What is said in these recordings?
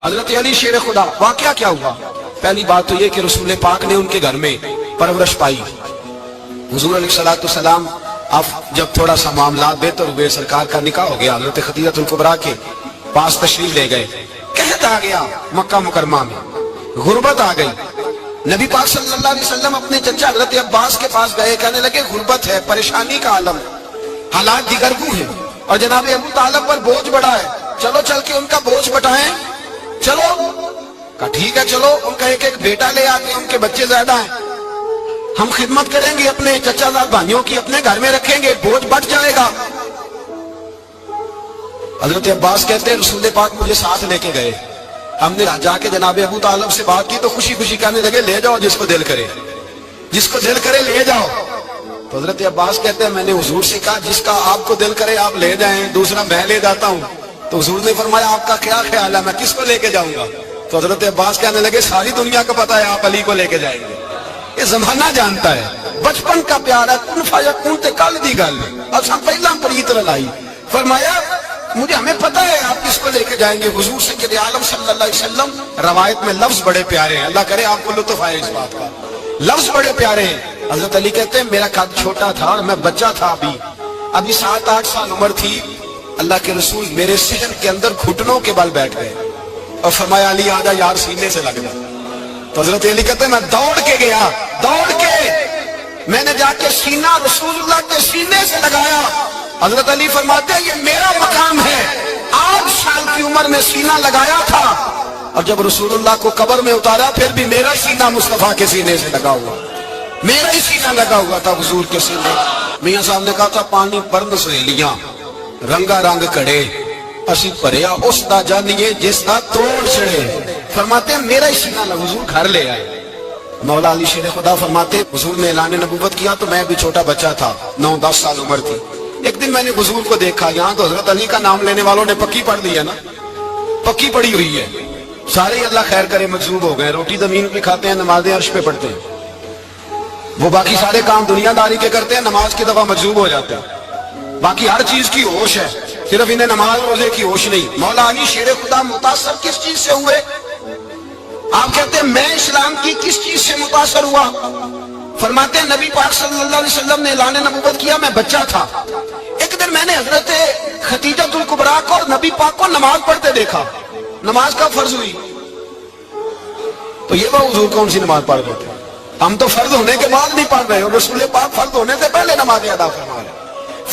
حضرت علی شیر خدا، واقعہ کیا ہوا؟ پہلی بات تو یہ کہ رسول پاک نے ان کے گھر میں پرورش پائی۔ حضور علیہ السلام اب جب تھوڑا سا معاملات بہتر ہوئے، سرکار کا نکاح ہو گیا، حضرت خدیجہ الکبریٰ کے پاس تشریف لے گئے۔ قحط آ گیا مکہ مکرمہ میں، غربت آ گئی۔ نبی پاک صلی اللہ علیہ وسلم اپنے چچا حضرت عباس کے پاس گئے، کہنے لگے غربت ہے، پریشانی کا عالم، حالات دیگرگوں ہیں، اور جناب ابو طالب پر بوجھ بڑھا ہے، چلو چل کے ان کا بوجھ بٹھائیں۔ چلو، کہا ٹھیک ہے چلو، ان کا ایک ایک بیٹا لے آتے ہیں، ان کے بچے زیادہ ہیں، ہم خدمت کریں گے اپنے چچا زاد بھائیوں کی، اپنے گھر میں رکھیں گے، بوجھ بٹ جائے گا۔ حضرت عباس کہتے ہیں رسول پاک مجھے ساتھ لے کے گئے، ہم نے جا کے جناب ابو طالب سے بات کی تو خوشی خوشی کہنے لگے لے جاؤ جس کو دل کرے، جس کو دل کرے لے جاؤ۔ تو حضرت عباس کہتے ہیں میں نے حضور سے کہا جس کا آپ کو دل کرے آپ لے جائیں، دوسرا میں لے جاتا ہوں۔ تو حضور نے فرمایا آپ کا کیا خیال ہے، میں کس کو لے کے جاؤں گا؟ تو حضرت عباس کہنے لگے ساری دنیا کو پتا ہے آپ علی کو لے کے جائیں گے، یہ زمانہ جانتا ہے، بچپن کا پیار ہے، کن فیکون تے کل دی گل اور سب پہلا پریت لائی۔ فرمایا مجھے ہمیں پتہ ہے آپ کس کو لے کے جائیں گے، حضور سید عالم صلی اللہ علیہ وسلم۔ روایت میں لفظ بڑے پیارے ہیں، اللہ کرے آپ کو لطف آئے اس بات کا، لفظ بڑے پیارے ہیں۔ حضرت علی کہتے ہیں میرا قد چھوٹا تھا اور میں بچہ تھا، ابھی 7-8 سال عمر تھی، اللہ کے رسول میرے صحن کے اندر گھٹنوں کے بل بیٹھ گئے اور فرمایا علی آجا یار سینے سے لگ جا۔ تو حضرت علی کہتے ہیں میں دوڑ کے گیا، دوڑ کے میں نے جا کے سینہ رسول اللہ کے سینے سے لگایا۔ حضرت علی فرماتے ہیں یہ میرا مقام ہے، 8 سال کی عمر میں سینہ لگایا تھا، اور جب رسول اللہ کو قبر میں اتارا پھر بھی میرا سینہ مصطفیٰ کے سینے سے لگا ہوا، میرا ہی سینہ لگا ہوا تھا حضور کے سینے۔ میاں صاحب نے کہا تھا پانی برد سہیلیاں رنگا رنگ کڑے اسی پریا اس دا جانیے جس دا توڑ چڑے۔ فرماتے ہیں میرا ہی سینہ لگا، حضور گھر لے آئے۔ مولا علی شیر خدا فرماتے حضور نے اعلان نبوت کیا تو میں بھی چھوٹا بچہ تھا، 9-10 سال عمر تھی۔ ایک دن میں نے حضور کو دیکھا، یہاں تو حضرت علی کا نام لینے والوں نے پکی پڑھ لی ہے نا، پکی پڑی ہوئی ہے، سارے اللہ خیر کرے مجذوب ہو گئے، روٹی زمین پہ کھاتے ہیں، نمازیں عرش پہ پڑھتے ہیں، وہ باقی سارے کام دنیا داری کے کرتے ہیں، نماز کی دفعہ مجذوب ہو جاتے ہیں، باقی ہر چیز کی ہوش ہے، صرف انہیں نماز روزے کی ہوش نہیں۔ مولا علی شیر خدا متاثر کس چیز سے ہوئے؟ آپ کہتے ہیں میں اسلام کی کس چیز سے متاثر ہوا؟ فرماتے ہیں نبی پاک صلی اللہ علیہ وسلم نے اعلان نبوت کیا، میں بچہ تھا، ایک دن میں نے حضرت خدیجہ الکبریٰ کو اور نبی پاک کو نماز پڑھتے دیکھا، نماز کا فرض ہوئی تو یہ وہ حضور کون سی نماز پڑھ رہے تھے؟ ہم تو فرض ہونے کے بعد نہیں پڑھ رہے، اور رسول پاک فرض ہونے سے پہلے نماز ادا فرما رہے،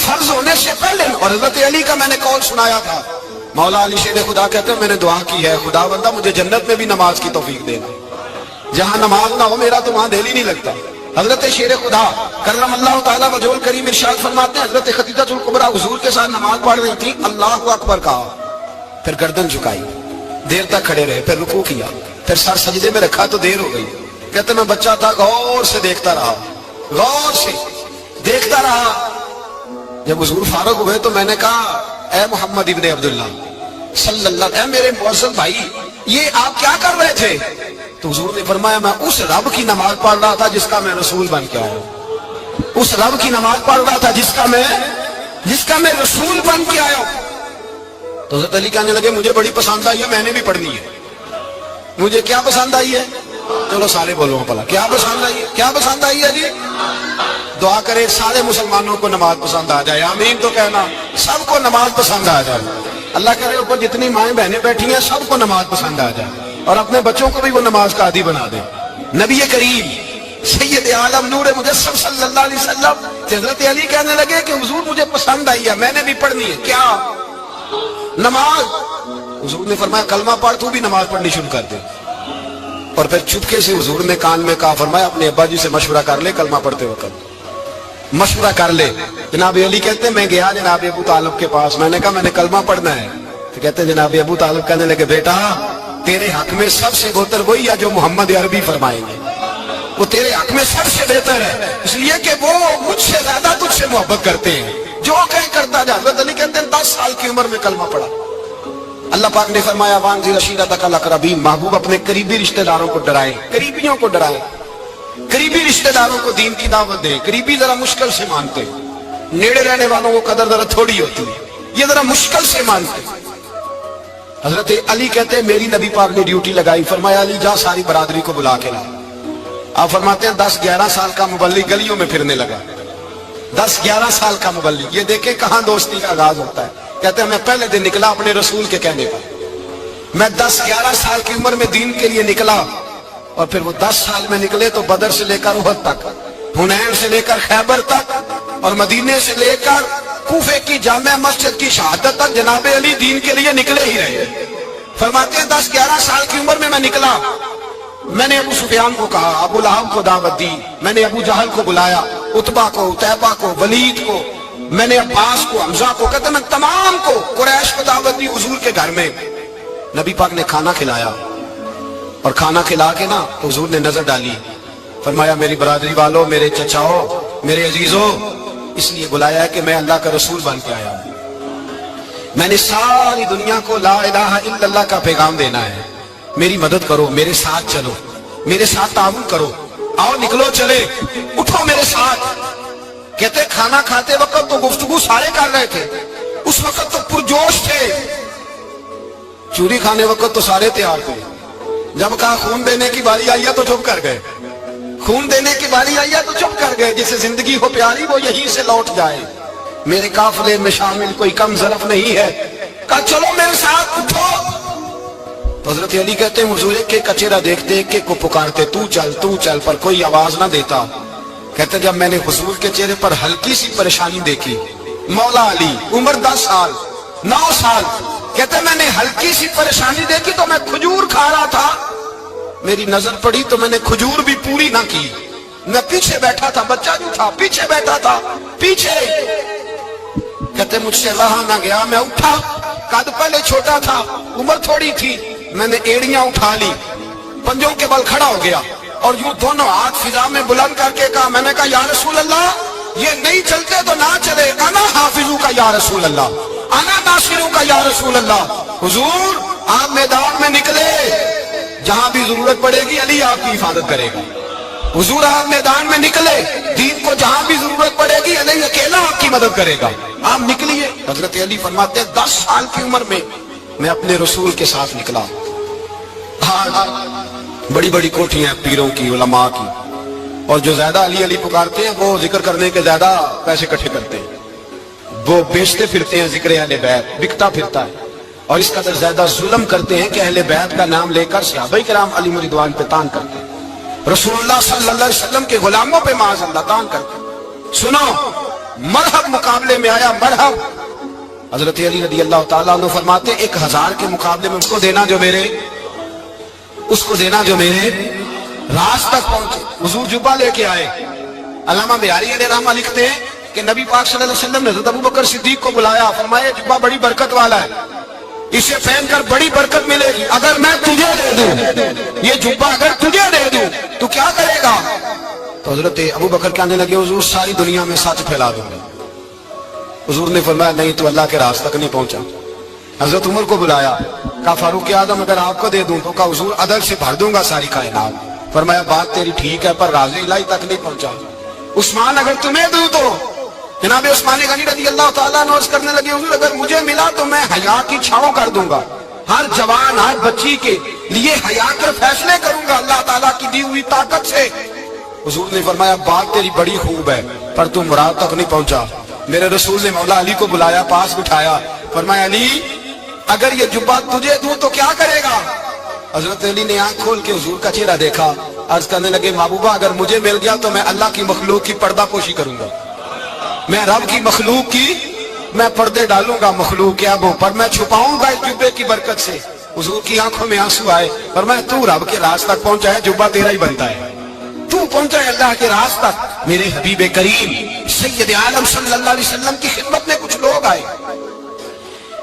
فرض ہونے سے پہلے۔ اور حضرت علی کا میں نے قول سنایا تھا، مولا علی شیر خدا کہتے ہیں میں نے دعا کی ہے خدا بندہ مجھے جنت میں بھی نماز کی توفیق دینا، جہاں نماز نہ ہو میرا تو وہاں دل ہی نہیں لگتا۔ حضرت شیر خدا کرم اللہ تعالیٰ وجہہ الکریم ارشاد فرماتے ہیں حضرت خدیجہ الکبریٰ حضور کے ساتھ نماز پڑھ رہی تھی، اللہ اکبر کہا، پھر گردن جھکائی، دیر تک کھڑے رہے، پھر رکوع کیا، پھر سر سجدے میں رکھا تو دیر ہو گئی۔ کہتے میں بچہ تھا، غور سے دیکھتا رہا، غور سے دیکھتا رہا۔ جب حضور فارغ ہوئے تو میں نے کہا اے محمد ابن عبداللہ صلی اللہ، اے میرے معزز بھائی یہ آپ کیا کر رہے تھے؟ تو حضور نے فرمایا میں اس رب کی نماز پڑھ رہا تھا جس کا میں رسول بن کے آیا ہوں، اس رب کی نماز پڑھ رہا تھا جس کا میں رسول بن کے آیا ہوں۔ تو حضرت علی کہنے لگے مجھے بڑی پسند آئی ہے، میں نے بھی پڑھنی ہے۔ مجھے کیا پسند آئی ہے؟ چلو سارے بولو پلا کیا پسند آئی ہے؟ کیا پسند آئی ہے جی؟ دعا کرے سارے مسلمانوں کو نماز پسند آ جائے، آمین تو کہنا، سب کو نماز پسند آ جائے۔ اللہ کرے اوپر جتنی مائیں بہنیں بیٹھی ہیں سب کو نماز پسند آ جائے، اور اپنے بچوں کو بھی وہ نماز کا عادی بنا دے۔ نبی کریم سید عالم نور مجسم صلی اللہ علیہ وسلم حضرت علی کہنے لگے کہ حضور مجھے پسند آئی ہے، میں نے بھی پڑھنی ہے، کیا؟ نماز۔ حضور نے فرمایا کلمہ پڑھ، تو بھی نماز پڑھنی شروع کر دے۔ اور پھر چپکے سے حضور نے کان میں کہا، فرمایا اپنے ابا جی سے مشورہ کر لے کلمہ پڑھتے وقت، مشورہ کر لے۔ جناب علی کہتے ہیں میں گیا جناب ابو طالب کے پاس، میں نے کہا میں نے کلمہ پڑھنا ہے، تو کہتے ہیں جناب ابو طالب کہنے لگے بیٹا تیرے حق میں سب سے بہتر وہی ہے جو محمد عربی فرمائیں گے، وہ تیرے حق میں سب سے بہتر ہے، اس لیے کہ وہ مجھ سے زیادہ تجھ سے محبت کرتے ہیں، جو کہیں کرتا جا۔ حضرت علی کہتے ہیں 10 سال کی عمر میں کلمہ پڑھا۔ اللہ پاک نے فرمایا وانذر عشیرتک الاقربین، محبوب اپنے قریبی رشتہ داروں کو ڈرائیں، قریبیوں کو ڈرائیں، قریبی رشتہ داروں کو دین کی دعوت دیں۔ قریبی ذرا مشکل سے مانتے ہیں، نیڑے رہنے والوں کو قدر ذرا تھوڑی ہوتی ہے، یہ ذرا مشکل سے مانتے ہیں۔ حضرت علی کہتے ہیں میری نبی پاک نے ڈیوٹی لگائی، فرمایا علی جا ساری برادری کو بلا کے لا۔ آپ فرماتے ہیں 10-11 سال کا مبلغ گلیوں میں پھرنے لگا، 10-11 سال کا مبلغ۔ یہ دیکھیں کہاں دوستی کا آغاز ہوتا ہے۔ کہتے ہیں میں پہلے دن نکلا اپنے رسول کے کہنے پر، میں 10-11 سال کی عمر میں دین کے لیے نکلا، اور پھر وہ 10 سال میں نکلے تو بدر سے لے کر احد تک، حنین سے لے کر خیبر تک، اور مدینے سے لے کر کوفے کی جامع مسجد کی شہادت تک جناب علی دین کے لیے نکلے ہی رہے۔ فرماتے ہیں 10-11 سال کی عمر میں میں نکلا، میں نے ابو سفیان کو کہا، ابو لہب کو دعوت دی، میں نے ابو جہل کو بلایا، عتبہ کو، عتیبہ کو، ولید کو، میں نے عباس کو، حمزہ کو، کہتے ہیں میں تمام کو، قریش کو دعوت دی حضور کے گھر میں۔ نبی پاک نے کھانا کھلایا، اور کھانا کھلا کے نا تو حضور نے نظر ڈالی، فرمایا میری برادری والوں، میرے چچاؤ، میرے عزیزوں، اس لیے بلایا ہے کہ میں اللہ کا رسول بن کے آیا ہوں، میں نے ساری دنیا کو لا الہ الا اللہ کا پیغام دینا ہے، میری مدد کرو، میرے ساتھ چلو، میرے ساتھ تعاون کرو، آؤ نکلو چلے، اٹھو میرے ساتھ۔ کہتے کھانا کھاتے وقت تو گفتگو سارے کر رہے تھے، اس وقت تو پرجوش تھے، چوری کھانے وقت تو سارے تیار تھے، جب کہا خون دینے کی باری آئی ہے تو چپ کر گئے، خون دینے کی باری آئی ہے تو چپ کر گئے، جسے زندگی ہو پیاری وہ یہیں سے لوٹ جائے، میرے قافلے میں شامل کوئی کم ظرف نہیں ہے، کہا چلو میرے ساتھ اٹھو۔ تو حضرت علی کہتے ہیں حضور ایک ایک کا چہرہ دیکھتے ایک ایک کو پکارتے، تو چل، پر کوئی آواز نہ دیتا۔ کہتے جب میں نے حضور کے چہرے پر ہلکی سی پریشانی دیکھی، مولا علی عمر 10 سال 9 سال، کہتے میں نے ہلکی سی پریشانی دیکھی تو میں کھجور کھا رہا تھا، میری نظر پڑی تو میں نے کھجور بھی پوری نہ کی، میں پیچھے بیٹھا تھا، بچہ جو تھا پیچھے بیٹھا تھا، پیچھے۔ کہتے مجھ سے رہا نہ گیا، میں اٹھا، قد پہلے چھوٹا تھا، عمر تھوڑی تھی، میں نے ایڑیاں اٹھا لی، پنجوں کے بل کھڑا ہو گیا، اور یوں دونوں ہاتھ فضا میں بلند کر کے کہا، میں نے کہا یا رسول اللہ یہ نہیں چلتے تو نہ چلے، انا حافظوں کا یا رسول اللہ، انا ناصروں کا یا رسول اللہ۔ حضور آپ میدان میں نکلے، جہاں بھی ضرورت پڑے گی علی آپ کی حفاظت کرے گا، حضور آپ میدان میں نکلے، دین کو جہاں بھی ضرورت پڑے گی علی اکیلا آپ کی مدد کرے گا، آپ نکلیے۔ حضرت علی فرماتے ہیں 10 سال کی عمر میں اپنے رسول کے ساتھ نکلا۔ بڑی بڑی کوٹھیاں ہیں پیروں کی، علماء کی، اور جو زیادہ علی علی پکارتے ہیں وہ ذکر کرنے کے زیادہ پیسے اکٹھے کرتے ہیں، وہ بیچتے پھرتے ہیں ذکر اہل بیت، بکتا پھرتا ہے، اور اس قدر زیادہ ظلم کرتے ہیں کہ اہل بیت کا نام لے کر صحابہ کرام علیہم رضوان پہ تان کرتے ہیں، رسول اللہ صلی اللہ علیہ وسلم کے غلاموں پہ معاذ اللہ تان کرتے ہیں۔ سنو مرحب مقابلے میں آیا، مرحب۔ حضرت علی رضی اللہ تعالیٰ عنہ فرماتے ہیں 1000 کے مقابلے میں اس کو دینا جو میرے راز تک پہنچے۔ حضور جبہ لے کے آئے، علامہ بہاری علیہ رحمہ لکھتے ہیں کہ نبی پاک صلی اللہ علیہ وسلم نے حضرت ابوبکر صدیق کو بلایا، فرمایا جبہ بڑی برکت والا ہے، اسے پہن کر بڑی برکت ملے گی، اگر میں تجھے دے دوں یہ جبہ، اگر تجھے دے دوں تو کیا کرے گا؟ تو حضرت ابوبکر کہنے لگے حضور ساری دنیا میں سچ پھیلا دوں گا۔ حضور نے فرمایا نہیں تو اللہ کے راز تک نہیں پہنچا۔ حضرت عمر کو بلایا، کہا فاروق اعظم اگر آپ کو دے دوں تو کہا حضور عدل سے بھر دوں گا ساری کائنات۔ فرمایا بات تیری ٹھیک ہے پر راز الہی تک نہیں پہنچا۔ عثمان اگر تمہیں دوں تو جناب عثمان غنی رضی اللہ تعالیٰ عنہ عرض کرنے لگے حضور اگر مجھے ملا تو میں حیا کی چھاؤں کر دوں گا، ہر جوان ہر بچی کے لیے حیا کے فیصلے کروں گا اللہ تعالیٰ کی دی ہوئی طاقت سے۔ حضور نے فرمایا بات تیری بڑی خوب ہے پر تم مراد تک نہیں پہنچا۔ میرے رسول نے مولا علی کو بلایا، پاس بٹھایا، فرمایا علی اگر یہ جبہ تجھے دوں تو کیا کرے گا؟ حضرت علی نے آنکھ کھول کے حضور کا چہرہ دیکھا، عرض کرنے لگے محبوبہ اگر مجھے مل گیا تو میں اللہ کی مخلوق کی پردہ پوشی کروں گا، میں رب کی مخلوق کی میں پردے ڈالوں گا مخلوق کے ابوں پر، میں چھپاؤں گا اس جبے کی برکت سے۔ حضور کی آنکھوں میں آنسو آئے، فرمایا تو رب کے راز تک پہنچا ہے، جبہ تیرا ہی بنتا ہے، تو پہنچا ہے اللہ کے راز تک۔ میرے حبیب کریم سید عالم صلی اللہ علیہ وسلم کی خدمت میں کچھ لوگ آئے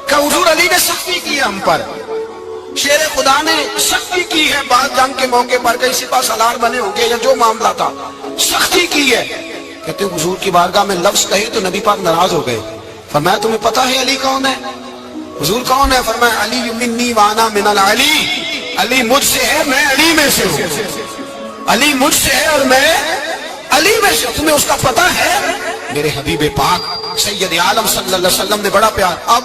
کہ حضور علی نے سختی کی ہے ہم پر، شیر خدا نے سختی کی ہے، بعد جنگ کے موقع پر کئی سپاہ سالار بنے ہوں گے یا جو معاملہ تھا، سختی کی ہے۔ کہتے حضور کی بارگاہ میں لفظ کہے تو نبی پاک ناراض ہو گئے۔ فرمایا تمہیں پتا ہے علی کون ہے؟ حضور کون ہے؟ فرمایا علی منی وانا من العلی، علی مجھ سے ہے میں علی میں سے ہوں، علی مجھ سے ہے اور میں علی میں سے، تمہیں اس کا پتا ہے؟ میرے حبیب پاک سید عالم صلی اللہ علیہ وسلم نے بڑا پیار۔ اب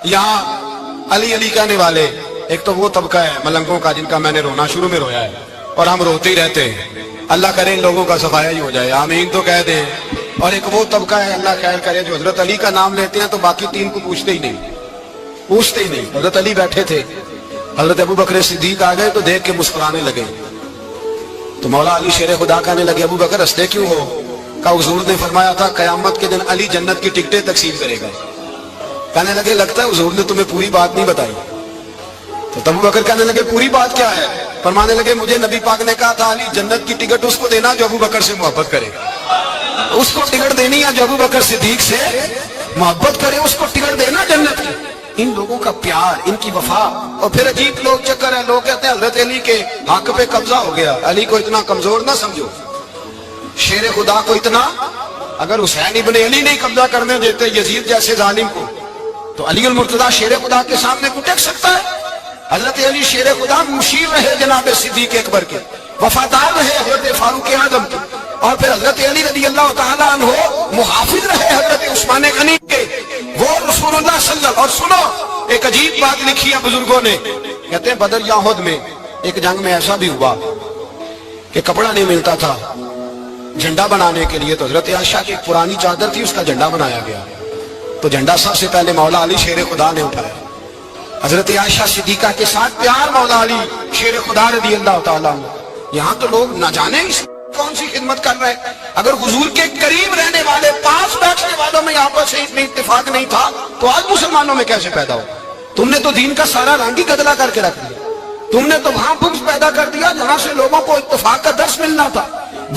یہاں علی علی کہنے والے ایک تو وہ طبقہ ہے ملنگوں کا جن کا میں نے رونا شروع میں رویا ہے اور ہم روتے ہی رہتے ہیں، اللہ کرے ان لوگوں کا صفایا ہی ہو جائے، آمین تو کہہ دیں۔ اور ایک وہ طبقہ ہے اللہ خیر کرے جو حضرت علی کا نام لیتے ہیں تو باقی تین کو پوچھتے ہی نہیں۔ حضرت علی بیٹھے تھے، حضرت ابو بکر صدیق آ گئے تو دیکھ کے مسکرانے لگے، تو مولا علی شیر خدا کہنے لگے ابو بکر ہنستے کیوں ہو؟ کہا حضور نے فرمایا تھا قیامت کے دن علی جنت کی ٹکٹیں تقسیم کرے گا۔ کہنے لگے لگتا ہے حضور نے تمہیں پوری بات نہیں بتائی۔ تو ابو بکر کہنے لگے پوری بات کیا ہے؟ فرمانے لگے مجھے نبی پاک نے کہا تھا علی جنت کی ٹکٹ اس کو دینا جو ابو بکر سے محبت کرے، اس کو ٹکٹ دینی ہے جو ابو بکر صدیق سے محبت کرے، اس کو ٹکٹ دینا جنت کی۔ ان لوگوں کا پیار، ان کی وفا۔ اور پھر عجیب لوگ چکر ہے، لوگ کہتے ہیں حضرت علی کے حق پہ قبضہ ہو گیا، علی کو اتنا کمزور نہ سمجھو، شیر خدا کو اتنا، اگر حسین ابن علی نہیں قبضہ کرنے دیتے یزید جیسے ظالم کو تو علی المرتضیٰ شیر خدا کے سامنے کو ٹک سکتا ہے؟ حضرت علی شیر خدا مشیر رہے جناب صدیق اکبر کے، وفادار رہے حضرت فاروق اعظم کے، اور پھر حضرت علی رضی اللہ تعالیٰ عنہ محافظ رہے حضرت عثمان غنی کے، وہ رسول اللہ صلی اللہ۔ اور سنو ایک عجیب بات لکھی ہے بزرگوں نے، کہتے ہیں بدر یا احد میں ایک جنگ میں ایسا بھی ہوا کہ کپڑا نہیں ملتا تھا جھنڈا بنانے کے لیے، تو حضرت عائشہ کی ایک پرانی چادر تھی، اس کا جھنڈا بنایا گیا، تو جھنڈا سب سے پہلے مولا علی شیر خدا نے اٹھایا۔ حضرت عائشہ صدیقہ کے ساتھ پیار مولا علی شیر خدا رضی اللہ تعالیٰ عنہ۔ یہاں تو لوگ نہ جانے کون سی خدمت کر رہے ہیں، اگر حضور کے قریب رہنے والے پاس بیٹھنے والوں میں آپس سے اتنی اتفاق نہیں تھا تو آج مسلمانوں میں کیسے پیدا ہو؟ تم نے تو دین کا سارا رنگ ہی گدلا کر کے رکھ دیا، تم نے تو وہاں بغض پیدا کر دیا جہاں سے لوگوں کو اتفاق کا درس ملنا تھا،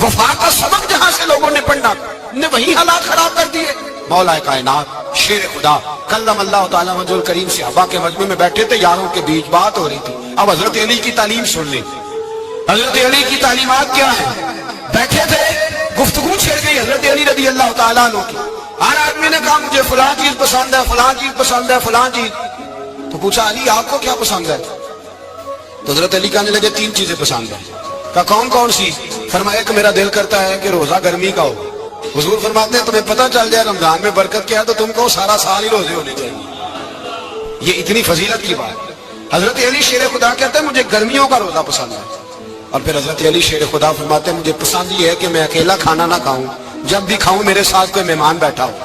وفا کا سبق جہاں سے لوگوں نے پڑھنا تھا، نے وہی حالات خراب کر دیے۔ مولا کائنات شیر خدا کلم اللہ تعالیٰ وجہ الکریم صحابہ کے مجمع میں بیٹھے تھے، یاروں کے بیچ بات ہو رہی تھی۔ اب حضرت علی کی تعلیم سن لیں، حضرت علی کی تعلیمات کیا ہے؟ بیٹھے تھے، گفتگو چھڑ گئی حضرت علی رضی اللہ تعالیٰ عنہ کی، ہر آدمی نے کہا مجھے فلاں چیز پسند ہے، فلاں چیز پسند ہے، فلاں چیز۔ تو پوچھا علی آپ کو کیا پسند ہے؟ تو حضرت علی کہنے لگے تین چیزیں پسند ہیں۔ کہا کون کون سی؟ فرمایا کہ میرا دل کرتا ہے کہ روزہ گرمی کا ہو۔ حضور فرماتے ہیں تمہیں پتہ چل جائے رمضان میں برکت کیا ہے تو تم کو سارا سال ہی روزے ہونے چاہیے، یہ اتنی فضیلت کی بات۔ حضرت علی شیر خدا کہتے ہیں مجھے گرمیوں کا روزہ پسند ہے، اور پھر حضرت علی شیر خدا فرماتے ہیں مجھے پسند یہ ہے کہ میں اکیلا کھانا نہ کھاؤں، جب بھی کھاؤں میرے ساتھ کوئی مہمان بیٹھا ہو،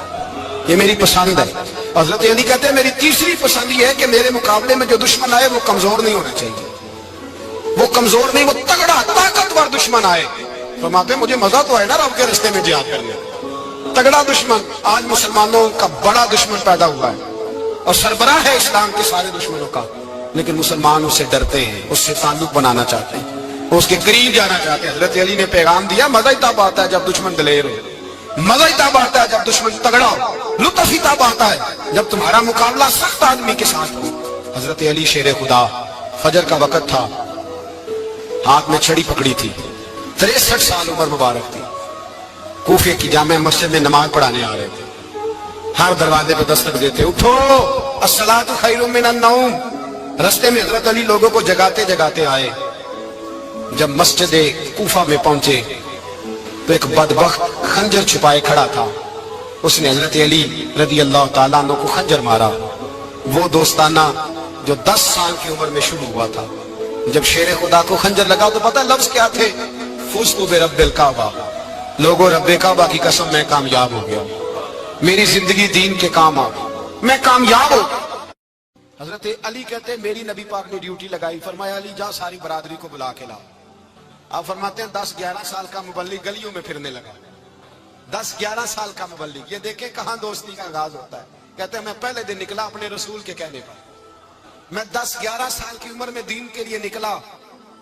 یہ میری پسند ہے۔ حضرت علی کہتے ہیں میری تیسری پسند یہ ہے کہ میرے مقابلے میں جو دشمن آئے وہ کمزور نہیں ہونا چاہیے، وہ کمزور نہیں، وہ تگڑا طاقتور دشمن آئے۔ فرماتے ہیں مجھے مزہ تو ہے نا رب کے رستے میں جہاد کرنے، تگڑا دشمن۔ آج مسلمانوں کا بڑا دشمن پیدا ہوا ہے اور سربراہ ہے اسلام کے سارے دشمنوں کا، لیکن مسلمان اس سے ڈرتے ہیں، اس سے تعلق بنانا چاہتے ہیں، اس کے قریب جانا چاہتے ہیں۔ حضرت علی نے پیغام دیا مزہ ہی تب آتا ہے جب دشمن دلیر ہو، مزہ ہی تب آتا ہے جب دشمن تگڑا ہو، لطف ہی تب آتا ہے جب تمہارا مقابلہ سخت آدمی کے ساتھ ہو۔ حضرت علی شیر خدا، فجر کا وقت تھا، ہاتھ میں چھڑی پکڑی تھی، 63 سال عمر مبارک تھی، کوفے کی جامع مسجد میں نماز پڑھانے آ رہے تھے، ہر دروازے پہ دستک دیتے اٹھو الصلاۃ خیر من النوم۔ رستے میں حضرت علی لوگوں کو جگاتے جگاتے آئے، جب مسجد کوفہ میں پہنچے تو ایک بدبخت خنجر چھپائے کھڑا تھا، اس نے حضرت علی رضی اللہ تعالیٰ عنہ کو خنجر مارا، وہ دوستانہ جو 10 سال کی عمر میں شروع ہوا تھا۔ جب شیر خدا کو خنجر لگا تو پتہ لفظ کیا تھے؟ فزت برب الکعبہ، لوگوں رب کعبہ کی قسم میں کامیاب ہو گیا، میری زندگی دین کے کام آ گئی، میں کامیاب ہو گیا۔ حضرت علی کہتے ہیں میری نبی پاک نے ڈیوٹی لگائی، فرمایا علی جا ساری برادری کو بلا کے لاؤ۔ آپ فرماتے ہیں 10-11 سال کا مبلغ گلیوں میں پھرنے لگا، 10-11 سال کا مبلغ، یہ دیکھیں کہاں دوستی کا آغاز ہوتا ہے۔ کہتے ہیں میں پہلے دن نکلا اپنے رسول کے کہنے پر، میں 10-11 سال کی عمر میں دین کے لیے نکلا،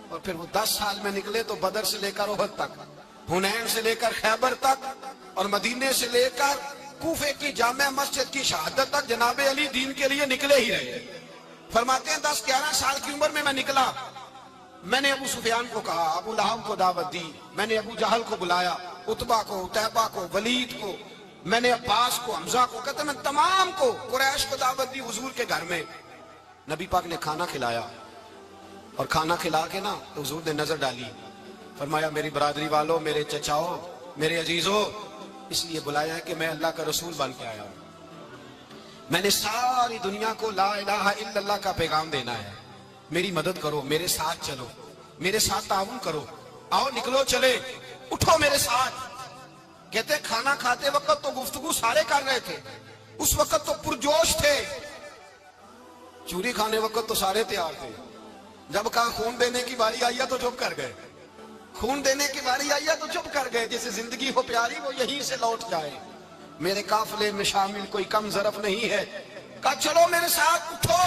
اور پھر وہ 10 سال میں نکلے تو بدر سے لے کر احد تک، حنین سے لے کر خیبر تک، اور مدینے سے لے کر کوفے کی جامع مسجد کی شہادت تک جناب علی دین کے لیے نکلے ہی رہے۔ فرماتے ہیں 10-11 سال کی عمر میں میں نکلا، میں نے ابو سفیان کو کہا، ابو لہب کو دعوت دی، میں نے ابو جہل کو بلایا، عتبہ کو، عتیبہ کو، ولید کو، میں نے عباس کو، حمزہ کو، کہتے ہیں میں تمام کو، قریش کو دعوت دی حضور کے گھر میں۔ نبی پاک نے کھانا کھلایا، اور کھانا کھلا کے نا حضور نے نظر ڈالی، فرمایا میری برادری والوں، میرے چچاؤ، میرے عزیزوں، اس لیے بلایا ہے کہ میں اللہ کا رسول بن کے آیا ہوں، میں نے ساری دنیا کو لا الہ الا اللہ کا پیغام دینا ہے، میری مدد کرو، میرے ساتھ چلو، میرے ساتھ تعاون کرو، آؤ نکلو چلے، اٹھو میرے ساتھ۔ کہتے کھانا کھاتے وقت تو گفتگو سارے کر رہے تھے، اس وقت تو پرجوش تھے، چوری کھانے وقت تو سارے تیار تھے، جب کہا خون دینے کی باری آئی ہے تو چپ کر گئے، خون دینے کی باری آئی ہے تو چپ کر گئے، جسے زندگی ہو پیاری وہ یہیں سے لوٹ جائے، میرے قافلے میں شامل کوئی کم ظرف نہیں ہے، کہا چلو میرے ساتھ اٹھو۔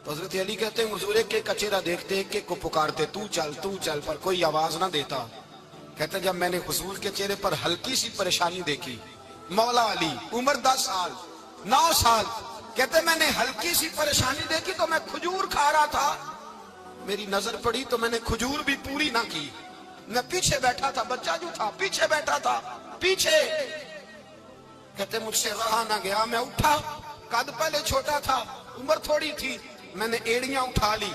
تو حضرت علی کہتے ہیں حضور ایک کا چہرہ دیکھتے ایک ایک کو پکارتے، تو چل، پر کوئی آواز نہ دیتا۔ کہتے جب میں نے حضور کے چہرے پر ہلکی سی پریشانی دیکھی، مولا علی عمر 10 سال 9 سال، کہتے میں نے ہلکی سی پریشانی دیکھی تو میں کھجور کھا رہا تھا، میری نظر پڑی تو میں نے کھجور بھی پوری نہ کی، میں پیچھے بیٹھا تھا، بچہ جو تھا پیچھے بیٹھا تھا، پیچھے۔ کہتے مجھ سے رہا نہ گیا، میں اٹھا، قد پہلے چھوٹا تھا، عمر تھوڑی تھی، میں نے ایڑیاں اٹھا لی،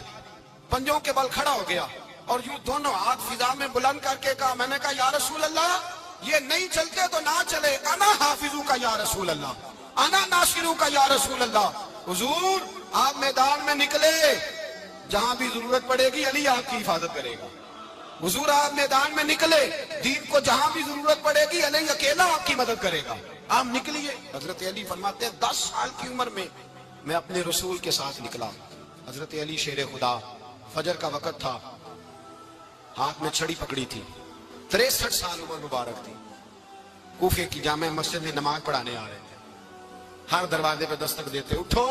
پنجوں کے بل کھڑا ہو گیا اور یوں دونوں ہاتھ فضا میں بلند کر کے کہا، میں نے کہا یا رسول اللہ یہ نہیں چلتے تو نہ چلے، انا حافظو کا یا رسول اللہ، انا ناصرو کا یا رسول اللہ۔ حضور آپ میدان میں نکلے، جہاں بھی ضرورت پڑے گی علی آپ کی حفاظت کرے گا، حضور آپ میدان میں نکلے، دین کو جہاں بھی ضرورت پڑے گی علی اکیلا آپ کی مدد کرے گا، آپ نکلیے۔ حضرت علی فرماتے ہیں 10 سال کی عمر میں اپنے رسول کے ساتھ نکلا۔ حضرت علی شیر خدا، فجر کا وقت تھا، ہاتھ میں چھڑی پکڑی تھی، 63 سال عمر مبارک تھی، کوفے کی جامع مسجد میں نماز پڑھانے آ رہے تھے، ہر دروازے پہ دستک دیتے، اٹھو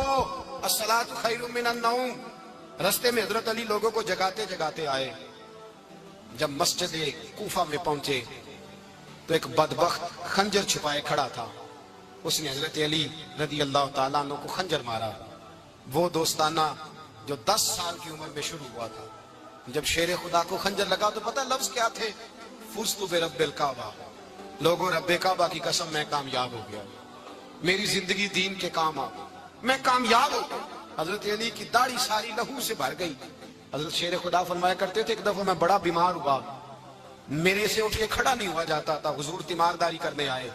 الصلاۃ خیر من النوم۔ رستے میں حضرت علی لوگوں کو جگاتے جگاتے آئے، جب مسجد کوفہ میں پہنچے تو ایک بدبخت خنجر چھپائے کھڑا تھا، اس نے حضرت علی رضی اللہ تعالیٰ عنہ کو خنجر مارا، وہ دوستانہ جو 10 سال کی عمر میں شروع ہوا تھا۔ جب شیر خدا کو خنجر لگا تو پتہ لفظ کیا تھے؟ فزت برب الکعبہ، لوگوں رب کعبہ کی قسم میں کامیاب ہو گیا، میری زندگی دین کے کام آ، میں کامیاب ہو گیا۔ حضرت علی کی داڑھی ساری لہو سے بھر گئی۔ حضرت شیر خدا فرمایا کرتے تھے ایک دفعہ میں بڑا بیمار ہوا، میرے سے اٹھ کے کھڑا نہیں ہوا جاتا تھا، حضور تیمارداری کرنے آئے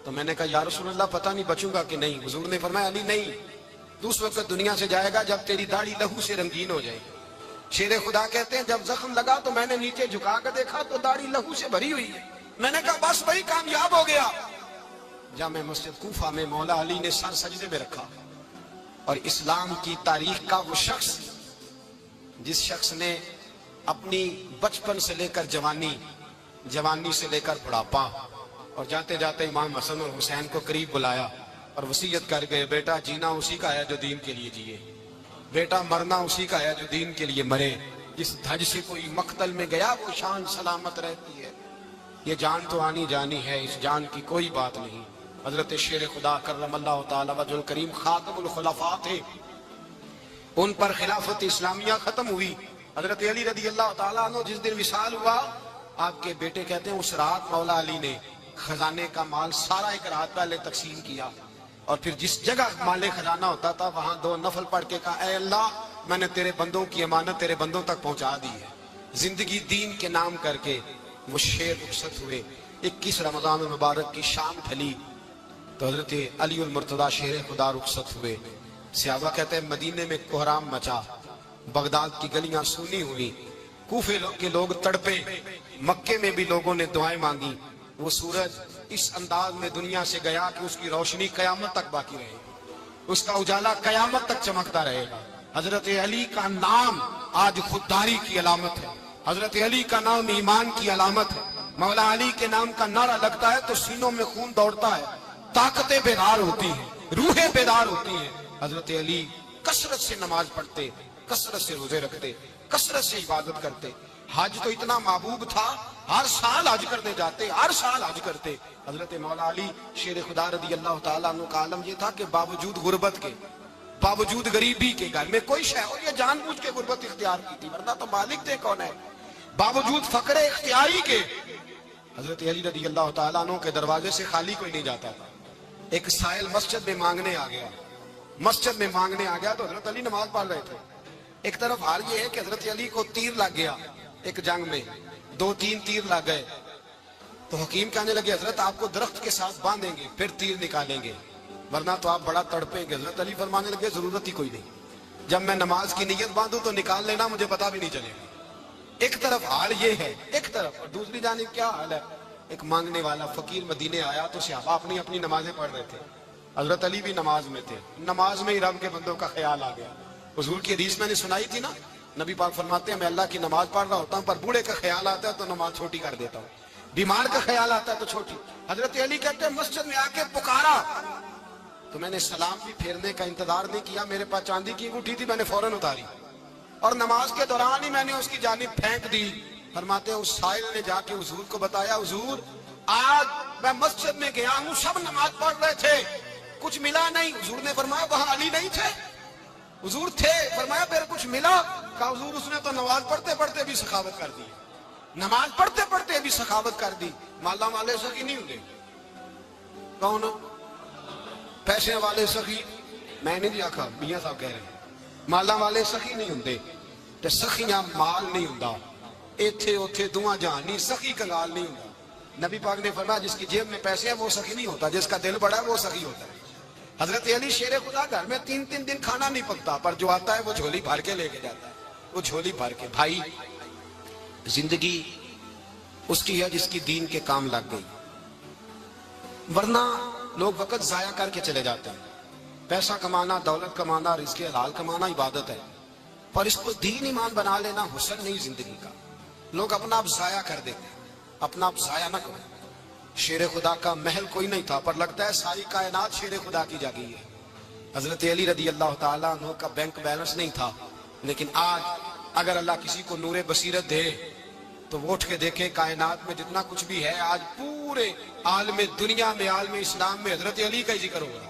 تو میں نے کہا یا رسول اللہ پتہ نہیں بچوں گا کہ نہیں، حضور نے فرمایا علی نہیں، تو اس وقت دنیا سے جائے گا جب تیری داڑھی لہو سے رنگین ہو جائے گی۔ شیر خدا کہتے ہیں جب زخم لگا تو میں نے نیچے جھکا کر دیکھا تو داڑھی لہو سے بھری ہوئی ہے، میں نے کہا بس بھائی کامیاب ہو گیا۔ جامع مسجد کوفہ میں مولا علی نے سر سجدے میں رکھا، اور اسلام کی تاریخ کا وہ شخص جس شخص نے اپنی بچپن سے لے کر جوانی سے لے کر بڑھاپا، اور جاتے جاتے امام حسن اور حسین کو قریب بلایا اور وصیت کر گئے، بیٹا جینا اسی کا ہے جو دین کے لیے جیے، بیٹا مرنا اسی کا ہے جو دین کے لیے مرے، جس دھج سے کوئی مقتل میں گیا وہ شان سلامت رہتی ہے، یہ جان تو آنی جانی ہے، اس جان کی کوئی بات نہیں۔ حضرت شیر خدا کرم اللہ تعالی وجہ الکریم خاتم الخلفاء تھے، ان پر خلافت اسلامیہ ختم ہوئی۔ حضرت علی رضی اللہ تعالیٰ عنہ جس دن وصال ہوا، آپ کے بیٹے کہتے ہیں اس رات مولا علی نے خزانے کا مال سارا ایک رات پہلے تقسیم کیا، اور پھر جس جگہ مال خزانہ ہوتا تھا وہاں 2 نفل پڑھ کے کہا اے اللہ میں نے تیرے بندوں کی امانت تیرے بندوں تک پہنچا دی ہے۔ زندگی دین کے نام کر کے وہ شیر رخصت ہوئے۔ 21 رمضان المبارک کی شام ڈھلی تو حضرت علی المرتضیٰ شیر خدا رخصت ہوئے۔ صحابہ کہتے ہیں مدینے میں کوہرام مچا، بغداد کی گلیاں سونی ہوئی، کوفے کے لوگ تڑپے، مکے میں بھی لوگوں نے دعائیں مانگی۔ وہ سورج اس انداز میں دنیا سے گیا کہ اس کی روشنی قیامت تک باقی رہے گی، اس کا اجالا قیامت تک چمکتا رہے گا۔ حضرت علی کا نام آج خودداری کی علامت ہے، حضرت علی کا نام ایمان کی علامت ہے۔ مولا علی کے نام کا نعرہ لگتا ہے تو سینوں میں خون دوڑتا ہے، طاقتیں بیدار ہوتی ہیں، روحیں بیدار ہوتی ہیں۔ حضرت علی کثرت سے نماز پڑھتے، کثرت سے روزے رکھتے، کثرت سے عبادت کرتے۔ حج تو اتنا محبوب تھا، ہر سال حج کرنے جاتے، ہر سال حج کرتے۔ حضرت مولا علی شیر خدا رضی اللہ تعالیٰ عنہ کا عالم یہ تھا کہ باوجود غربت کے، باوجود غریبی کے، گھر میں کوئی شے ہو یہ جان بوجھ کے غربت اختیار کی تھی، ورنہ تو مالک تھے کون ہے، باوجود فقر اختیاری کے حضرت علی رضی اللہ تعالیٰ عنہ کے دروازے سے خالی کوئی نہیں جاتا تھا۔ ایک سائل مسجد میں مانگنے آ گیا تو حضرت علی نماز پڑھ رہے تھے۔ ایک طرف حال یہ ہے کہ حضرت علی کو تیر لگ گیا ایک جنگ میں، 2-3 تیر لگ گئے تو حکیم کہنے لگے حضرت آپ کو درخت کے ساتھ باندھیں گے پھر تیر نکالیں گے۔ ورنہ تو آپ بڑا تڑپیں گے. حضرت علی فرمانے لگے ضرورت ہی کوئی نہیں, جب میں نماز کی نیت باندھوں تو نکال لینا, مجھے پتا بھی نہیں چلے گا. ایک طرف حال یہ ہے, ایک طرف, اور دوسری جانب کیا حال ہے, ایک مانگنے والا فقیر مدینے آیا تو صحابہ اپنی اپنی نمازیں پڑھ رہے تھے, حضرت علی بھی نماز میں تھے. نماز میں ہی رب کے بندوں کا خیال آ گیا. حضور کی حدیث میں نے سنائی تھی نا, نبی پاک فرماتے ہیں میں اللہ کی نماز پڑھ رہا ہوتا ہوں, پر بوڑھے کا خیال آتا ہے تو نماز چھوٹی کر دیتا ہوں, بیمار کا خیال آتا ہے تو چھوٹی. حضرت علی کہتے ہیں مسجد میں آ کے پکارا تو میں نے سلام بھی پھیرنے کا انتظار نہیں کیا, میرے پاس چاندی کی انگوٹھی تھی, میں نے فوراً اتاری اور نماز کے دوران ہی میں نے اس کی جانب پھینک دی. فرماتے ہیں اس سائل نے جا کے حضور کو بتایا, حضور آج میں مسجد میں گیا ہوں, سب نماز پڑھ رہے تھے, کچھ ملا نہیں. حضور نے فرمایا وہاں علی نہیں تھے؟ حضور تھے. فرمایا پھر کچھ ملا؟ کہا حضور اس نے تو نماز پڑھتے پڑھتے بھی سخاوت کر دی, نماز پڑھتے پڑھتے بھی سخاوت کر دی. مالا والے سخی نہیں ہوتے, کون پیسے والے سخی, میں نہیں آکھا, میاں صاحب کہہ رہے ہیں مالا والے سخی نہیں ہوندے, تے سخیاں مال نہیں ہوندا, ایتھے اوتھے دعا جہان نہیں, سخی کنگال نہیں ہوندا. نبی پاک نے فرمایا جس کی جیب میں پیسے ہیں وہ سخی نہیں ہوتا, جس کا دل بڑا ہے وہ سخی ہوتا ہے. حضرت علی شیر خدا گھر میں 3 دن کھانا نہیں پکتا, پر جو آتا ہے وہ جھولی بھر کے لے کے جاتا ہے, وہ جھولی بھر کے. بھائی زندگی اس کی ہے جس کی دین کے کام لگ گئی, ورنہ لوگ وقت ضائع کر کے چلے جاتے ہیں. پیسہ کمانا, دولت کمانا, رزق حلال کمانا عبادت ہے, پر اس کو دین ایمان بنا لینا حسن نہیں زندگی کا. لوگ اپنا آپ ضائع کر دیتے ہیں, اپنا آپ ضائع نہ کرو. شیر خدا کا محل کوئی نہیں تھا, پر لگتا ہے ساری کائنات شیر خدا کی جاگی ہے. حضرت علی رضی اللہ تعالیٰ عنہ کا بینک بیلنس نہیں تھا, لیکن آج اگر اللہ کسی کو نور بصیرت دے تو وہ اٹھ کے دیکھے کائنات میں جتنا کچھ بھی ہے, آج پورے عالم دنیا میں, عالم اسلام میں حضرت علی کا ہی ذکر ہوگا.